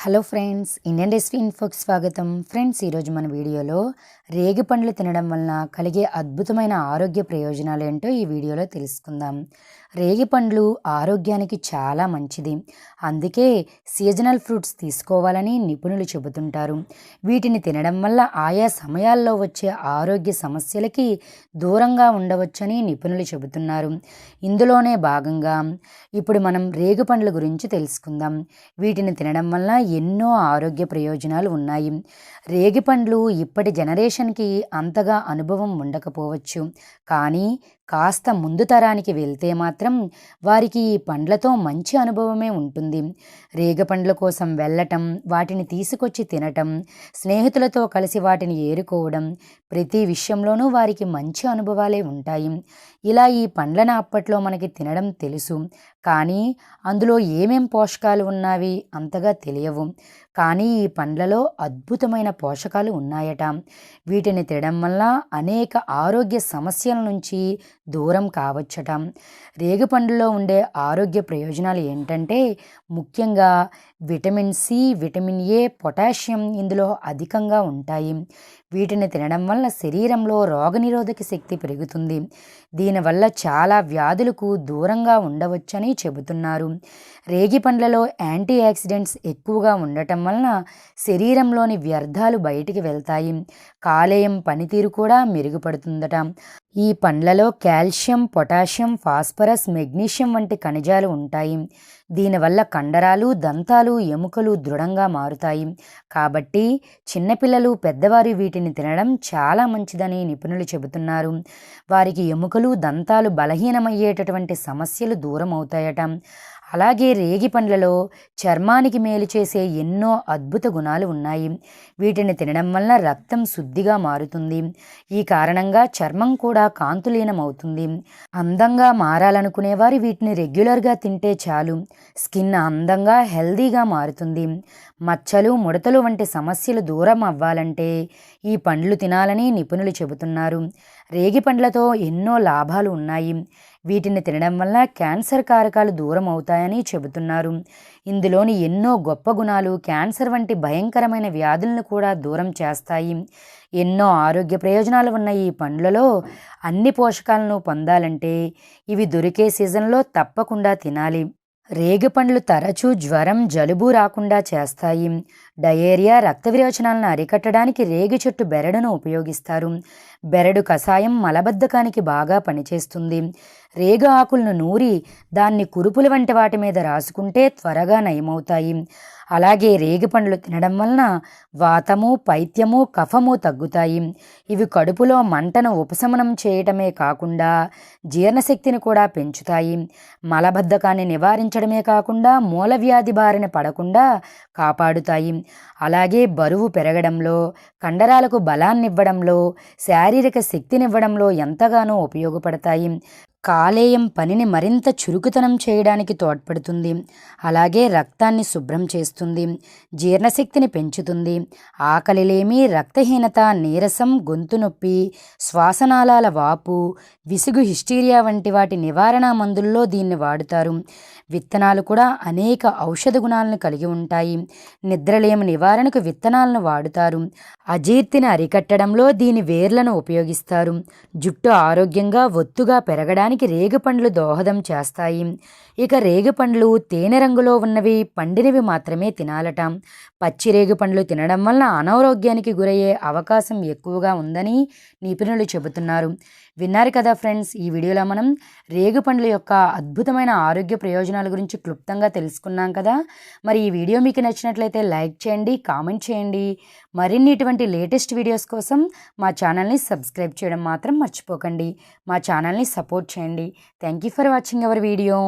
Hello friends, Indian recipe ఇన్ఫోకి స్వాగతం. Friends, ఈరోజు మన వీడియోలో రేగి పండ్లు తినడం వలన కలిగే అద్భుతమైన ఆరోగ్య ప్రయోజనాలు ఏంటో ఈ వీడియోలో తెలుసుకుందాం. రేగి పండ్లు ఆరోగ్యానికి చాలా మంచిది. అందుకే సీజనల్ ఫ్రూట్స్ తీసుకోవాలని నిపుణులు చెబుతుంటారు. వీటిని తినడం వల్ల ఆయా సమయాల్లో వచ్చే ఆరోగ్య సమస్యలకి దూరంగా ఉండవచ్చని నిపుణులు చెబుతున్నారు. ఇందులోనే భాగంగా ఇప్పుడు మనం రేగి పండ్ల గురించి తెలుసుకుందాం. వీటిని తినడం వల్ల ఎన్నో ఆరోగ్య ప్రయోజనాలు ఉన్నాయి. రేగి పండ్లు ఇప్పటి జనరేషన్కి అంతగా అనుభవం ఉండకపోవచ్చు, కానీ కాస్త ముందు తరానికి వెళ్తే మాత్రం వారికి ఈ పండ్లతో మంచి అనుభవమే ఉంటుంది. రేగి పండ్ల కోసం వెళ్ళటం, వాటిని తీసుకొచ్చి తినటం, స్నేహితులతో కలిసి వాటిని ఏరుకోవడం, ప్రతి విషయంలోనూ వారికి మంచి అనుభవాలే ఉంటాయి. ఇలా ఈ పండ్లను అప్పట్లో మనకి తినడం తెలుసు, కానీ అందులో ఏమేం పోషకాలు ఉన్నవి అంతగా తెలియవు. కానీ ఈ పండ్లలో అద్భుతమైన పోషకాలు ఉన్నాయట. వీటిని తినడం వల్ల అనేక ఆరోగ్య సమస్యల నుంచి దూరం కావచ్చట. రేగి పండ్లలో ఉండే ఆరోగ్య ప్రయోజనాలు ఏంటంటే, ముఖ్యంగా vitamin C, vitamin A, potassium ఇందులో అధికంగా ఉంటాయి. వీటిని తినడం వల్ల శరీరంలో రోగనిరోధక శక్తి పెరుగుతుంది. దీనివల్ల చాలా వ్యాధులకు దూరంగా ఉండవచ్చని చెబుతున్నారు. రేగి పండ్లలో యాంటీ ఆక్సిడెంట్స్ ఎక్కువగా ఉండటం వలన శరీరంలోని వ్యర్థాలు బయటికి వెళ్తాయి. కాలేయం పనితీరు కూడా మెరుగుపడుతుందట. ఈ పండ్లలో కాల్షియం, పొటాషియం, ఫాస్ఫరస్, మెగ్నీషియం వంటి ఖనిజాలు ఉంటాయి. దీనివల్ల కండరాలు, దంతాలు, ఎముకలు దృఢంగా మారుతాయి. కాబట్టి చిన్నపిల్లలు, పెద్దవారు వీటిని తినడం చాలా మంచిదని నిపుణులు చెబుతున్నారు. వారికి ఎముకలు, దంతాలు బలహీనమయ్యేటటువంటి సమస్యలు దూరం అవుతాయట. అలాగే రేగి పండ్లలో చర్మానికి మేలు చేసే ఎన్నో అద్భుత గుణాలు ఉన్నాయి. వీటిని తినడం వల్ల రక్తం శుద్ధిగా మారుతుంది. ఈ కారణంగా చర్మం కూడా కాంతులీనమవుతుంది. అందంగా మారాలనుకునేవారు వీటిని రెగ్యులర్గా తింటే చాలు. స్కిన్ అందంగా, హెల్దీగా మారుతుంది. మచ్చలు, ముడతలు వంటి సమస్యలు దూరం అవ్వాలంటే ఈ పండ్లు తినాలని నిపుణులు చెబుతున్నారు. రేగి పండ్లతో ఎన్నో లాభాలు ఉన్నాయి. వీటిని తినడం వల్ల క్యాన్సర్ కారకాలు దూరం అవుతాయని చెబుతున్నారు. ఇందులోని ఎన్నో గొప్ప గుణాలు క్యాన్సర్ వంటి భయంకరమైన వ్యాధులను కూడా దూరం చేస్తాయి. ఎన్నో ఆరోగ్య ప్రయోజనాలు ఉన్న ఈ పండ్లలో అన్ని పోషకాలను పొందాలంటే ఇవి దొరికే సీజన్లో తప్పకుండా తినాలి. రేగి పండ్లు తరచూ జ్వరం, జలుబు రాకుండా చేస్తాయి. డయేరియా, రక్త విరోచనాలను అరికట్టడానికి రేగి చెట్టు బెరడును ఉపయోగిస్తారు. బెరడు కషాయం మలబద్ధకానికి బాగా పనిచేస్తుంది. రేగు ఆకులను నూరి దాన్ని కురుపుల వంటి వాటి మీద రాసుకుంటే త్వరగా నయమవుతాయి. అలాగే రేగి పండ్లు తినడం వలన వాతము, పైత్యము, కఫము తగ్గుతాయి. ఇవి కడుపులో మంటను ఉపశమనం చేయటమే కాకుండా జీర్ణశక్తిని కూడా పెంచుతాయి. మలబద్ధకాన్ని నివారించడమే కాకుండా మూలవ్యాధి బారిన పడకుండా కాపాడుతాయి. అలాగే బరువు పెరగడంలో, కండరాలకు బలాన్నివ్వడంలో, శారీరక శక్తినివ్వడంలో ఎంతగానో ఉపయోగపడతాయి. కాలేయం పనిని మరింత చురుకుతనం చేయడానికి తోడ్పడుతుంది. అలాగే రక్తాన్ని శుభ్రం చేస్తుంది, జీర్ణశక్తిని పెంచుతుంది. ఆకలిలేమి, రక్తహీనత, నీరసం, గొంతు నొప్పి, శ్వాసనాళాల వాపు, విసుగు, హిస్టీరియా వంటి వాటి నివారణ మందుల్లో దీన్ని వాడుతారు. విత్తనాలు కూడా అనేక ఔషధ గుణాలను కలిగి ఉంటాయి. నిద్రలేమి నివారణకు విత్తనాలను వాడుతారు. అజీర్తిని అరికట్టడంలో దీని వేర్లను ఉపయోగిస్తారు. జుట్టు ఆరోగ్యంగా, ఒత్తుగా పెరగడానికి రేగి పండ్లు దోహదం చేస్తాయి. ఇక రేగి పండ్లు తేనె రంగులో ఉన్నవి, పండినవి మాత్రమే తినాలట. పచ్చి రేగి పండ్లు తినడం వల్ల అనారోగ్యానికి గురయ్యే అవకాశం ఎక్కువగా ఉందని నిపుణులు చెబుతున్నారు. విన్నారు కదా ఫ్రెండ్స్, ఈ వీడియోలో మనం రేగి పండ్ల యొక్క అద్భుతమైన ఆరోగ్య ప్రయోజనాల గురించి క్లుప్తంగా తెలుసుకున్నాం కదా. మరి ఈ వీడియో మీకు నచ్చినట్లయితే లైక్ చేయండి, కామెంట్ చేయండి. మరిన్ని ఇటువంటి లేటెస్ట్ వీడియోస్ కోసం మా ఛానల్ని సబ్స్క్రైబ్ చేయడం మాత్రం మర్చిపోకండి. మా ఛానల్ని సపోర్ట్ చేయండి. Thank you for watching our video.